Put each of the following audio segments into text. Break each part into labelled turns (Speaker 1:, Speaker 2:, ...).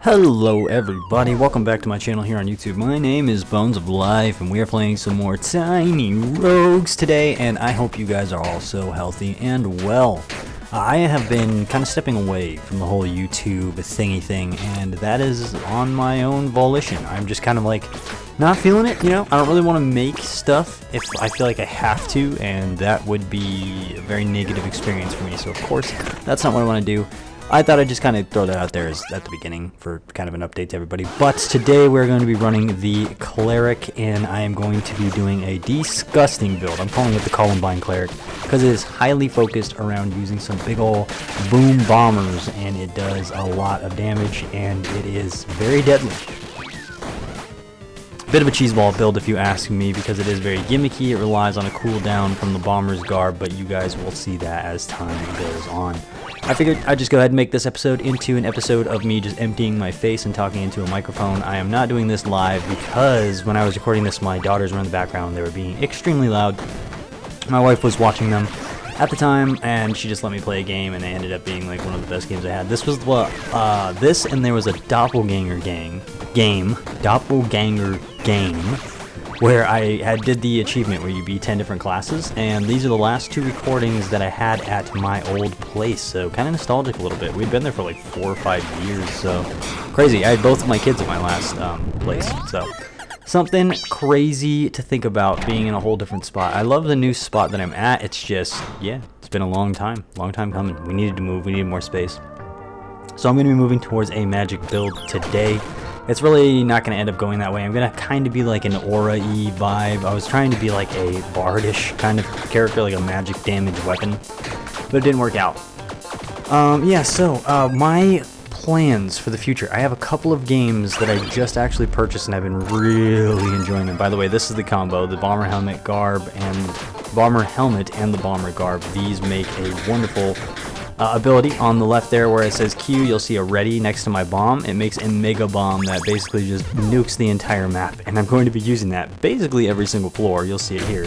Speaker 1: Hello everybody, welcome back to my channel here on YouTube. My name is Bones of Life and we are playing some more Tiny Rogues today, and I hope you guys are all so healthy and well. I have been kind of stepping away from the whole YouTube thingy thing, and that is on my own volition. I'm just kind of like not feeling it, you know. I don't really want to make stuff if I feel like I have to, and that would be a very negative experience for me. So of course, that's not what I want to do. I thought I'd just kind of throw that out there at the beginning for kind of an update to everybody. But today we're going to be running the Cleric, and I am going to be doing a disgusting build. I'm calling it the Columbine Cleric because it is highly focused around using some big ol' boom bombers, and it does a lot of damage, and it is very deadly. Bit of a cheeseball build if you ask me, because it is very gimmicky. It relies on a cooldown from the bomber's garb, but you guys will see that as time goes on. I figured I'd just go ahead and make this episode into an episode of me just emptying my face and talking into a microphone. I am not doing this live because when I was recording this, my daughters were in the background. They were being extremely loud. My wife was watching them at the time, and she just let me play a game, and it ended up being like one of the best games I had. This was what this, and there was a doppelganger game, where I did the achievement where you be 10 different classes, and these are the last two recordings that I had at my old place, so kind of nostalgic a little bit. We'd been there for like 4 or 5 years, so crazy. I had both of my kids at my last place, so something crazy to think about being in a whole different spot. I love the new spot that I'm at. It's just, yeah, it's been a long time coming. We needed to move, we needed more space. So I'm going to be moving towards a magic build today. It's really not going to end up going that way. I'm going to kind of be like an aura-y vibe. I was trying to be like a bardish kind of character, like a magic damage weapon, but it didn't work out. Yeah, so my plans for the future. I have a couple of games that I just actually purchased, and I've been really enjoying them. By the way, this is the combo, the bomber helmet and the bomber garb. These make a wonderful ability. On the left there where it says Q, you'll see a ready next to my bomb. It makes a mega bomb that basically just nukes the entire map, and I'm going to be using that basically every single floor. You'll see it here,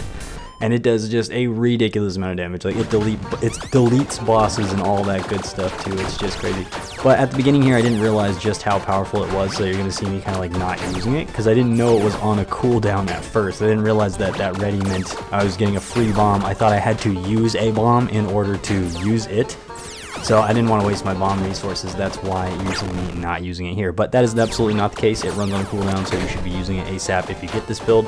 Speaker 1: and it does just a ridiculous amount of damage. Like it deletes bosses and all that good stuff too. It's just crazy. But at the beginning here, I didn't realize just how powerful it was, so you're gonna see me kind of like not using it because I didn't know it was on a cooldown at first. I didn't realize that that ready meant I was getting a free bomb. I thought I had to use a bomb in order to use it. So I didn't want to waste my bomb resources. That's why you're seeing me not using it here. But that is absolutely not the case. It runs on a cooldown, so you should be using it ASAP if you get this build.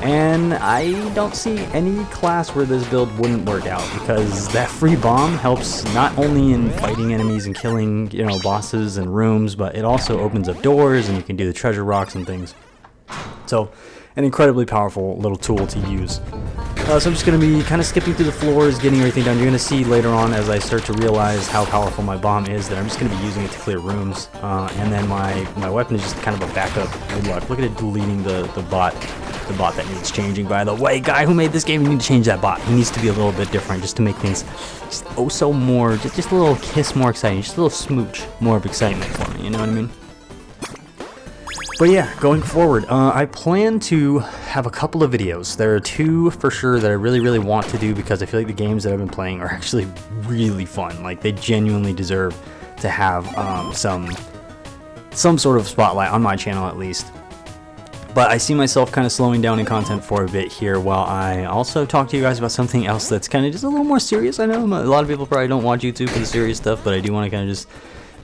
Speaker 1: And I don't see any class where this build wouldn't work out, because that free bomb helps not only in fighting enemies and killing, you know, bosses and rooms, but it also opens up doors and you can do the treasure rocks and things. So an incredibly powerful little tool to use. So I'm just going to be kind of skipping through the floors, getting everything done. You're going to see later on, as I start to realize how powerful my bomb is, that I'm just going to be using it to clear rooms. And then my weapon is just kind of a backup. Good luck. Look at it deleting the bot that needs changing, by the way. Guy who made this game, you need to change that bot. He needs to be a little bit different just to make things just oh so more, just a little kiss more exciting, just a little smooch more of excitement for me, you know what I mean? But yeah, going forward, I plan to have a couple of videos. There are two for sure that I really want to do, because I feel like the games that I've been playing are actually really fun. Like, they genuinely deserve to have some sort of spotlight on my channel at least. But I see myself kind of slowing down in content for a bit here while I also talk to you guys about something else that's kind of just a little more serious. I know a lot of people probably don't watch YouTube for the serious stuff, but I do want to kind of just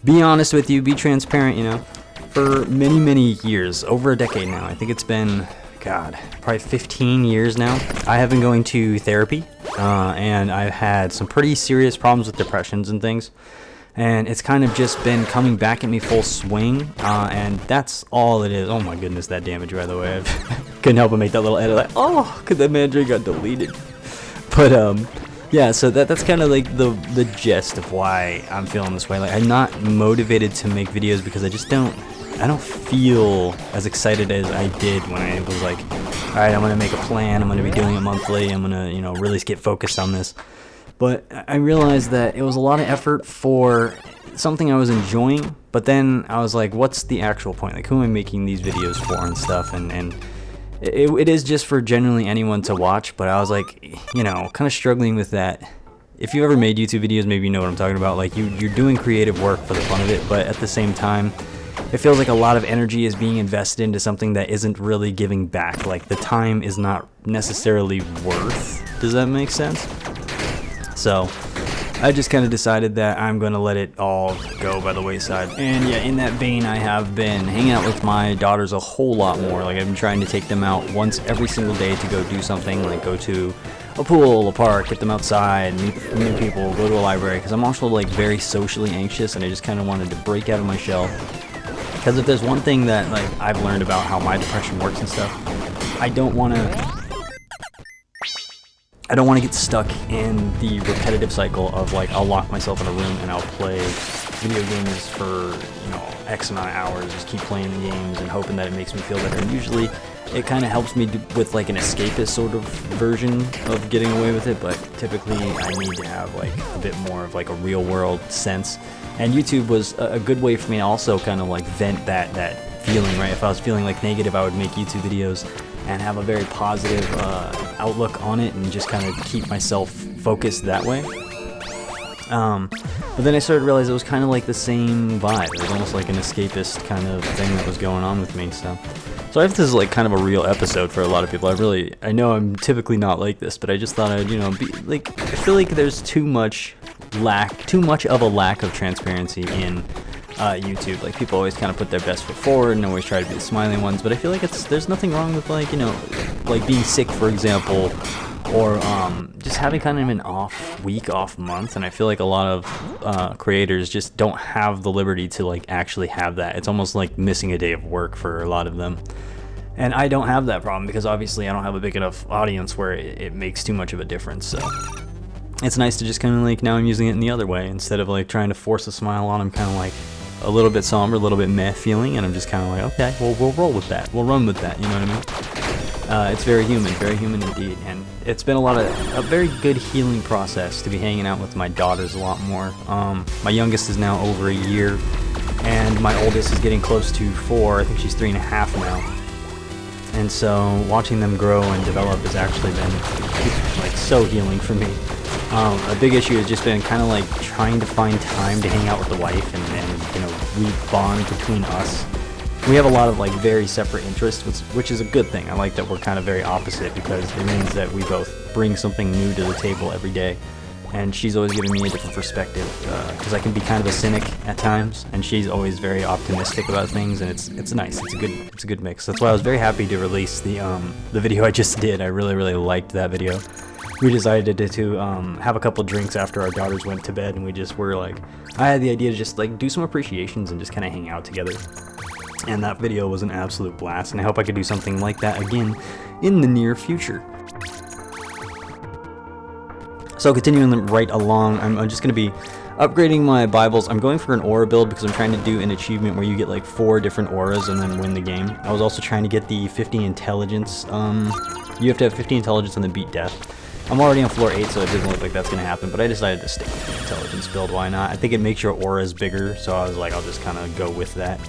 Speaker 1: be honest with you, be transparent, you know. For many years, over a decade now, I think it's been, God, probably 15 years now, I have been going to therapy, and I've had some pretty serious problems with depressions and things, and it's kind of just been coming back at me full swing, and that's all it is. Oh my goodness, that damage, by the way. I couldn't help but make that little edit, like, oh, because that mandate got deleted. But, yeah, so that's kind of like the gist of why I'm feeling this way. Like, I'm not motivated to make videos because I don't feel as excited as I did when I was like, all right, I'm going to make a plan, I'm going to be doing it monthly, I'm going to, you know, really get focused on this. But I realized that it was a lot of effort for something I was enjoying, but then I was like, what's the actual point? Like, who am I making these videos for and stuff? And it is just for generally anyone to watch, but I was like, you know, kind of struggling with that. If you ever made YouTube videos, maybe you know what I'm talking about. Like, you're doing creative work for the fun of it, but at the same time, it feels like a lot of energy is being invested into something that isn't really giving back. Like, the time is not necessarily worth. Does that make sense? So I just kind of decided that I'm going to let it all go by the wayside. And yeah, in that vein, I have been hanging out with my daughters a whole lot more. Like, I've been trying to take them out once every single day to go do something, like go to a pool, a park, get them outside, meet new people, go to a library, because I'm also like very socially anxious, and I just kind of wanted to break out of my shell. Because if there's one thing that like I've learned about how my depression works and stuff, I don't want to get stuck in the repetitive cycle of like, I'll lock myself in a room and I'll play video games for, you know, X amount of hours, just keep playing the games and hoping that it makes me feel better. And usually it kind of helps me with like an escapist sort of version of getting away with it, but typically I need to have like a bit more of like a real world sense. And YouTube was a good way for me to also kind of like vent that feeling, right? If I was feeling like negative, I would make YouTube videos and have a very positive outlook on it and just kind of keep myself focused that way. But then I started to realize it was kind of like the same vibe. It was almost like an escapist kind of thing that was going on with me. So I think this is like kind of a real episode for a lot of people. I know I'm typically not like this, but I just thought I'd, you know, be like, I feel like there's too much of a lack of transparency in YouTube. Like, people always kind of put their best foot forward and always try to be the smiling ones, but I feel like there's nothing wrong with, like, you know, like being sick, for example, or just having kind of an off week, off month. And I feel like a lot of creators just don't have the liberty to like actually have that. It's almost like missing a day of work for a lot of them. And I don't have that problem because obviously I don't have a big enough audience where it makes too much of a difference. So it's nice to just kind of like, now I'm using it in the other way. Instead of like trying to force a smile on, I'm kind of like a little bit somber, a little bit meh feeling, and I'm just kind of like, okay, well, we'll roll with that. We'll run with that, you know what I mean? It's very human indeed. And it's been a very good healing process to be hanging out with my daughters a lot more. My youngest is now over a year, and my oldest is getting close to 4. I think she's 3.5 now. And so watching them grow and develop has actually been like so healing for me. A big issue has just been kind of like trying to find time to hang out with the wife and you know, we bond between us. We have a lot of like very separate interests, which is a good thing. I like that we're kind of very opposite because it means that we both bring something new to the table every day. And she's always giving me a different perspective because I can be kind of a cynic at times, and she's always very optimistic about things, and it's nice. It's a good mix. That's why I was very happy to release the video I just did. I really liked that video. We decided to have a couple drinks after our daughters went to bed, and we just were like, I had the idea to just like do some appreciations and just kind of hang out together. And that video was an absolute blast, and I hope I could do something like that again in the near future. So continuing right along, I'm just going to be upgrading my Bibles. I'm going for an aura build because I'm trying to do an achievement where you get like 4 different auras and then win the game. I was also trying to get the 50 intelligence. You have to have 50 intelligence and then beat death. I'm already on floor 8, so it doesn't look like that's going to happen, but I decided to stick with the intelligence build. Why not? I think it makes your auras bigger, so I was like, I'll just kind of go with that.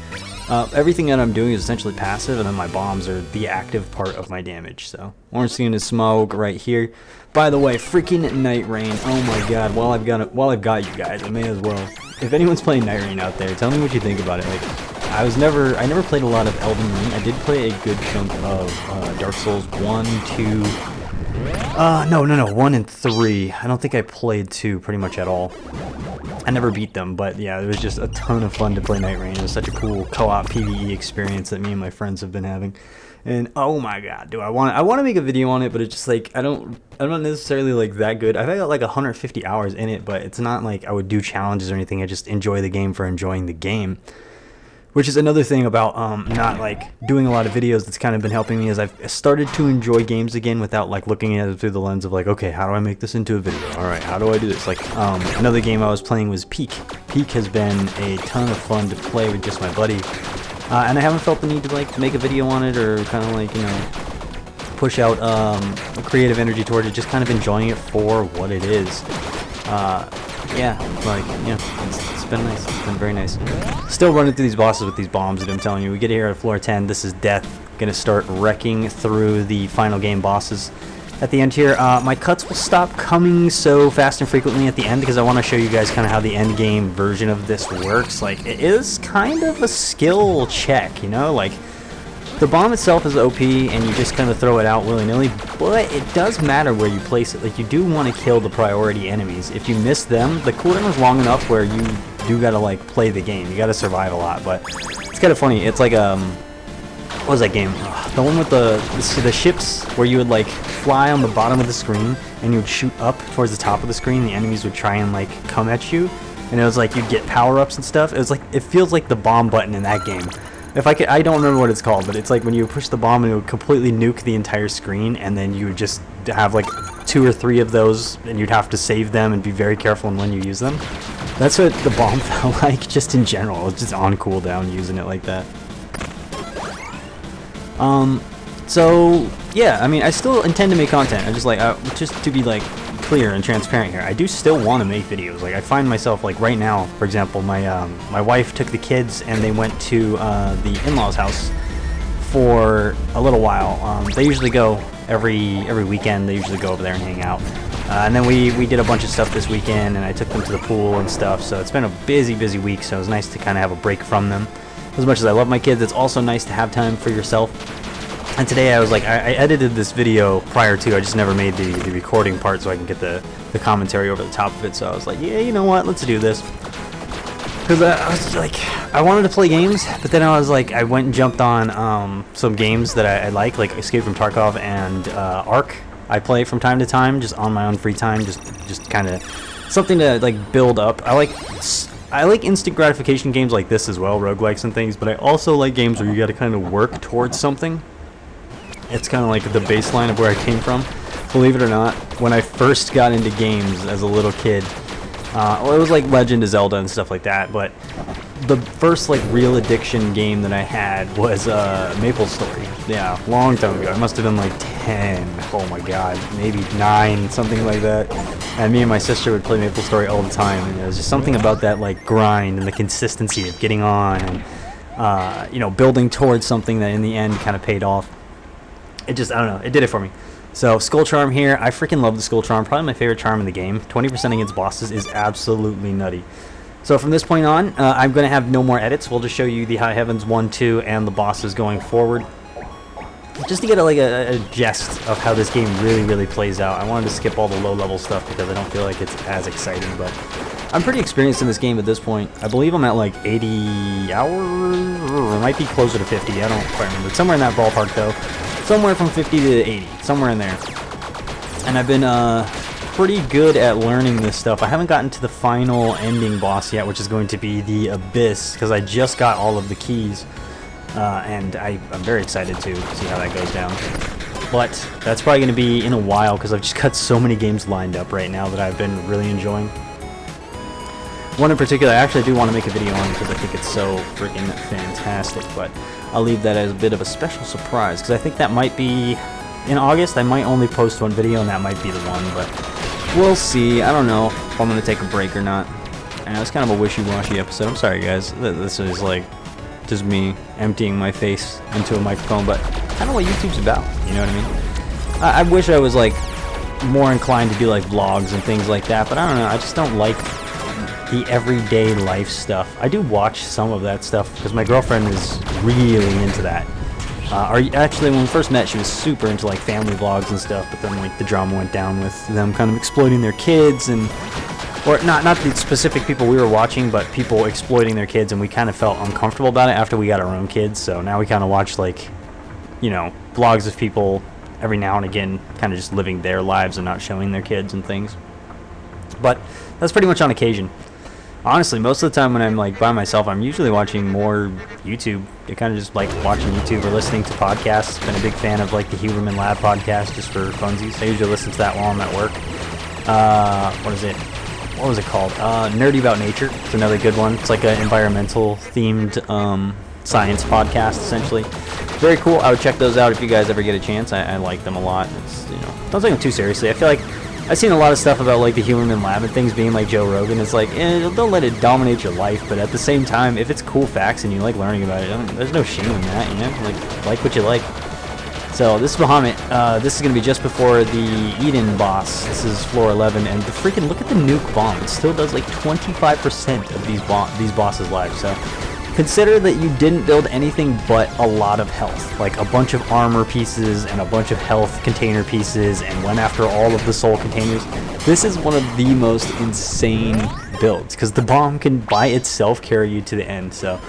Speaker 1: Everything that I'm doing is essentially passive, and then my bombs are the active part of my damage. So orange skin is smoke right here. By the way, freaking Night Rain. Oh my god, while I've got you guys, I may as well. If anyone's playing Night Rain out there, tell me what you think about it. Like, I never played a lot of Elden Ring. I did play a good chunk of Dark Souls 1, 2. No, 1 and 3. I don't think I played 2 pretty much at all. I never beat them, but yeah, it was just a ton of fun to play Night Rain. It was such a cool co-op PvE experience that me and my friends have been having. And oh my god, I want to make a video on it, but it's just like I'm not necessarily like that good. I've got like 150 hours in it, but it's not like I would do challenges or anything. I just enjoy the game for enjoying the game. Which is another thing about not like doing a lot of videos that's kind of been helping me, is I've started to enjoy games again without like looking at it through the lens of like, okay, how do I make this into a video? All right, how do I do this? Like another game I was playing was Peak. Peak has been a ton of fun to play with just my buddy, and I haven't felt the need to like make a video on it or kind of like, you know, push out creative energy towards it. Just kind of enjoying it for what it is. Yeah, like, you know, it's been nice. It's been very nice. Still running through these bosses with these bombs that I'm telling you. We get here at floor 10. This is death. Gonna start wrecking through the final game bosses. at the end here. My cuts will stop coming so fast and frequently at the end because I want to show you guys kind of how the end game version of this works. Like, it is kind of a skill check, you know, like the bomb itself is OP and you just kind of throw it out willy-nilly, but it does matter where you place it. Like, you do want to kill the priority enemies. If you miss them, the cooldown is long enough where you do gotta like play the game. You gotta survive a lot, but it's kind of funny. It's like what was that game? The one with the ships where you would like fly on the bottom of the screen and you would shoot up towards the top of the screen. The enemies would try and like come at you, and it was like you'd get power-ups and stuff. It was like, it feels like the bomb button in that game. If I could, I don't remember what it's called, but it's like when you push the bomb and it would completely nuke the entire screen, and then you would just have like 2 or 3 of those, and you'd have to save them and be very careful in when you use them. That's what the bomb felt like, just in general. It's just on cooldown using it like that. So yeah, I mean, I still intend to make content. I just like, just to be like clear and transparent here, I do still want to make videos. Like, I find myself like right now, for example, my wife took the kids and they went to the in-laws' house for a little while. They usually go every weekend. They usually go over there and hang out. And then we did a bunch of stuff this weekend, and I took them to the pool and stuff. So it's been a busy week. So it was nice to kind of have a break from them. As much as I love my kids, it's also nice to have time for yourself. And today I was like, I edited this video prior to, I just never made the recording part so I can get the commentary over the top of it. So I was like, yeah, you know what, let's do this. Because I was like, I wanted to play games, but then I was like, I went and jumped on some games that I like Escape from Tarkov and Ark. I play from time to time, just on my own free time, just kind of something to like build up. I like instant gratification games like this as well, roguelikes and things, but I also like games where you got to kind of work towards something. It's kind of like the baseline of where I came from. Believe it or not, when I first got into games as a little kid, well, it was like Legend of Zelda and stuff like that, but the first like real addiction game that I had was Maple Story. Yeah, long time ago. I must have been like 10. Oh my god, maybe 9, something like that. And me and my sister would play Maple Story all the time, and there was just something about that like grind and the consistency of getting on and you know, building towards something that in the end kind of paid off. It just, I don't know, it did it for me. So, Skull Charm here. I freaking love the Skull Charm. Probably my favorite charm in the game. 20% against bosses is absolutely nutty. So, from this point on, I'm going to have no more edits. We'll just show you the High Heavens 1, 2, and the bosses going forward. Just to get a gist of how this game really plays out. I wanted to skip all the low-level stuff because I don't feel like it's as exciting, but I'm pretty experienced in this game at this point. I believe I'm at like 80 hours, or it might be closer to 50. I don't quite remember. Somewhere in that ballpark, though. Somewhere from 50 to 80, somewhere in there. And I've been pretty good at learning this stuff. I haven't gotten to the final ending boss yet, which is going to be the Abyss, because I just got all of the keys. And I'm very excited to see how that goes down. But that's probably going to be in a while, because I've just got so many games lined up right now that I've been really enjoying. One in particular I actually do want to make a video on because I think it's so freaking fantastic, but I'll leave that as a bit of a special surprise, because I think that might be in August. I might only post one video, and that might be the one, but we'll see. I don't know if I'm going to take a break or not. And it's kind of a wishy-washy episode. I'm sorry, guys. This is like just me emptying my face into a microphone, but kind of what YouTube's about, you know what I mean? I wish I was like more inclined to do like vlogs and things like that, but I don't know. I just don't like the everyday life stuff. I do watch some of that stuff because my girlfriend is really into that. Actually, when we first met, she was super into like family vlogs and stuff, but then like the drama went down with them kind of exploiting their kids, and or not the specific people we were watching, but people exploiting their kids, and we kind of felt uncomfortable about it after we got our own kids. So now we kind of watch like, you know, vlogs of people every now and again kind of just living their lives and not showing their kids and things. But that's pretty much on occasion. Honestly, most of the time when I'm like by myself, I'm usually watching more YouTube. I kind of just like watching YouTube or listening to podcasts. Been a big fan of like the Huberman Lab podcast just for funsies. I usually listen to that while I'm at work. What was it called? Nerdy About Nature. It's another good one. It's like an environmental themed science podcast essentially. Very cool. I would check those out if you guys ever get a chance. I like them a lot. It's, you know, don't take them too seriously. I feel like I've seen a lot of stuff about like the Huberman Lab and things being like Joe Rogan. It's like, don't let it dominate your life, but at the same time, if it's cool facts and you like learning about it, there's no shame in that, you know? Like what you like. So this is Bahamut. This is going to be just before the Eden boss. This is floor 11, and the freaking look at the nuke bomb. It still does like 25% of these bosses' lives. So consider that you didn't build anything but a lot of health, like a bunch of armor pieces and a bunch of health container pieces, and went after all of the soul containers. This is one of the most insane builds because the bomb can by itself carry you to the end. So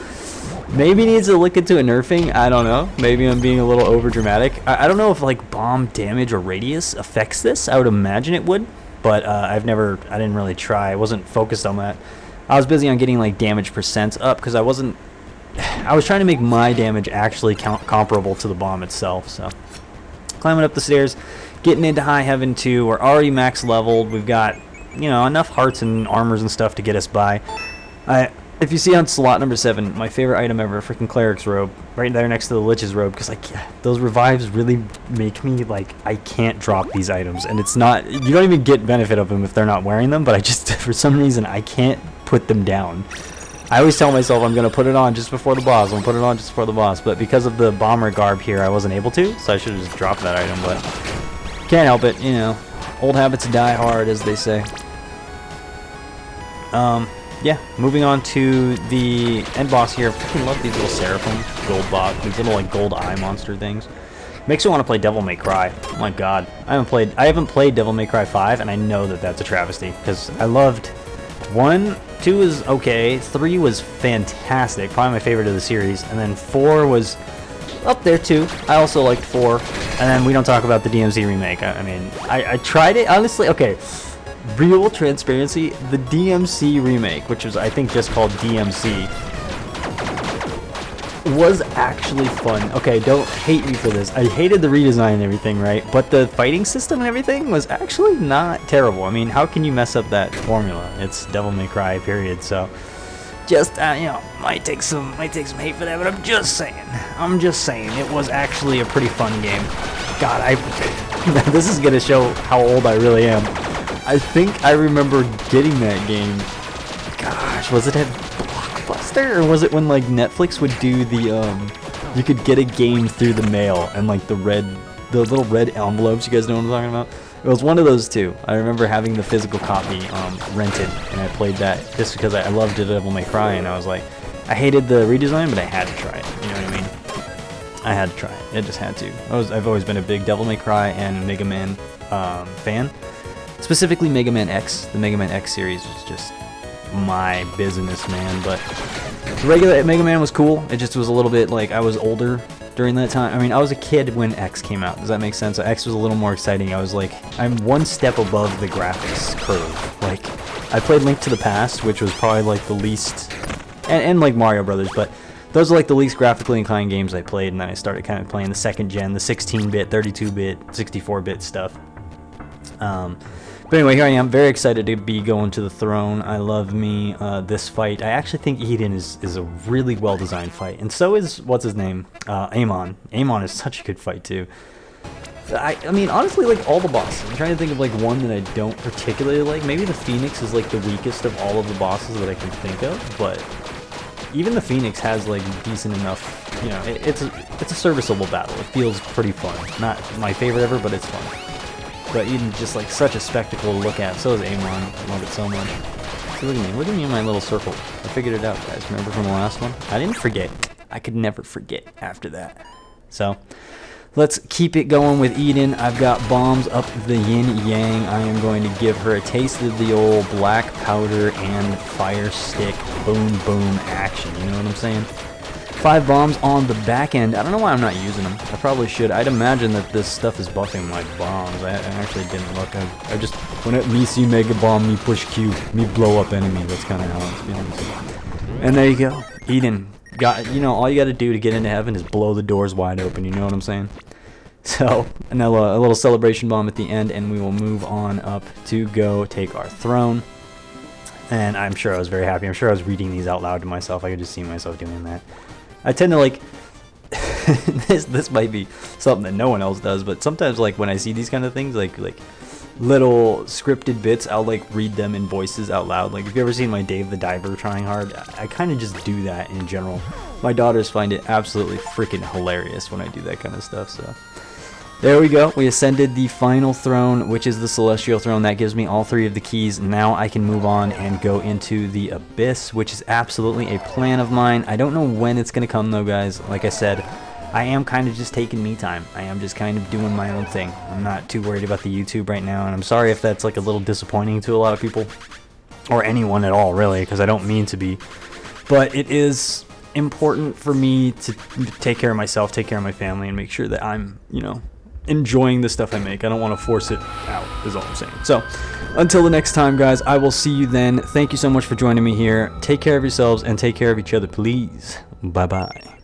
Speaker 1: maybe needs to look into a nerfing. I don't know. Maybe I'm being a little over dramatic. I don't know if like bomb damage or radius affects this. I would imagine it would, but I didn't really try. I wasn't focused on that. I was busy on getting like damage percents up because I was trying to make my damage actually comparable to the bomb itself. So climbing up the stairs, getting into high heaven 2. We're already max leveled. We've got, you know, enough hearts and armors and stuff to get us by. If you see on slot number 7, my favorite item ever, freaking Cleric's robe, right there next to the Lich's robe, because like those revives really make me like I can't drop these items, and it's not, you don't even get benefit of them if they're not wearing them, but I just for some reason I can't put them down. I always tell myself I'm gonna put it on just before the boss. I'm gonna put it on just before the boss, but because of the bomber garb here, I wasn't able to, so I should have just dropped that item, but can't help it, you know. Old habits die hard, as they say. Yeah, moving on to the end boss here. I freaking love these little seraphim gold boss, these little like gold eye monster things. Makes me want to play Devil May Cry. Oh my god, I haven't played Devil May Cry 5, and I know that that's a travesty because I loved 1, 2 was okay, 3 was fantastic, probably my favorite of the series, and then 4 was up there too. I also liked 4, and then we don't talk about the DMC remake. I mean, I tried it honestly. Okay. Real transparency, the DMC remake, which was I think just called DMC, was actually fun. Okay, don't hate me for this. I hated the redesign and everything, right? But the fighting system and everything was actually not terrible. I mean, how can you mess up that formula? It's Devil May Cry, period. So just you know, might take some hate for that, but I'm just saying it was actually a pretty fun game. God, this is gonna show how old I really am. I think I remember getting that game. Gosh, was it at Blockbuster, or was it when like Netflix would do the you could get a game through the mail and like the little red envelopes? You guys know what I'm talking about? It was one of those two. I remember having the physical copy rented, and I played that just because I loved Devil May Cry, and I was like, I hated the redesign, but I had to try it. You know what I mean? I had to try it. I just had to. I've always been a big Devil May Cry and Mega Man fan. Specifically Mega Man X. The Mega Man X series was just my business, man. But the regular Mega Man was cool. It just was a little bit like I was older during that time. I mean, I was a kid when X came out. Does that make sense? So X was a little more exciting. I was like, I'm one step above the graphics curve. Like, I played Link to the Past, which was probably like the least, and like Mario Brothers, but those are like the least graphically inclined games I played, and then I started kind of playing the second gen, the 16-bit, 32-bit, 64-bit stuff. But anyway, here I am, very excited to be going to the throne. I love me this fight. I actually think Eden is a really well-designed fight, and so is, what's his name? Amon. Amon is such a good fight, too. I mean, honestly, like, all the bosses. I'm trying to think of, like, one that I don't particularly like. Maybe the Phoenix is, like, the weakest of all of the bosses that I can think of, but even the Phoenix has, like, decent enough, you know, it's a serviceable battle. It feels pretty fun. Not my favorite ever, but it's fun. But Eden's just like such a spectacle to look at. So is Amon. I love it so much. So look at me in my little circle. I figured it out, guys. Remember from the last one? I didn't forget. I could never forget after that. So let's keep it going with Eden. I've got bombs up the yin yang. I am going to give her a taste of the old black powder and fire stick boom boom action. You know what I'm saying? 5 bombs on the back end. I don't know why I'm not using them. I probably should. I'd imagine that this stuff is buffing my bombs. I actually didn't look. I just, when me see mega bomb, me push Q, me blow up enemy. That's kind of how it's feeling. And there you go. Eden. You know, all you got to do to get into heaven is blow the doors wide open. You know what I'm saying? So, a little celebration bomb at the end, and we will move on up to go take our throne. And I'm sure I was very happy. I'm sure I was reading these out loud to myself. I could just see myself doing that. I tend to like this might be something that no one else does, but sometimes like when I see these kind of things, like little scripted bits, I'll like read them in voices out loud. Like, if you ever seen my Dave the Diver trying hard, I kind of just do that in general. My daughters find it absolutely freaking hilarious when I do that kind of stuff. So There we go. We ascended the final throne, which is the Celestial Throne. That gives me all 3 of the keys. Now I can move on and go into the Abyss, which is absolutely a plan of mine. I don't know when it's going to come, though, guys. Like I said, I am kind of just taking me time. I am just kind of doing my own thing. I'm not too worried about the YouTube right now, and I'm sorry if that's like a little disappointing to a lot of people, or anyone at all, really, because I don't mean to be. But it is important for me to take care of myself, take care of my family, and make sure that I'm, enjoying the stuff I make. I don't want to force it out, is all I'm saying. So, until the next time, guys, I will see you then. Thank you so much for joining me here. Take care of yourselves and take care of each other, please. Bye-bye.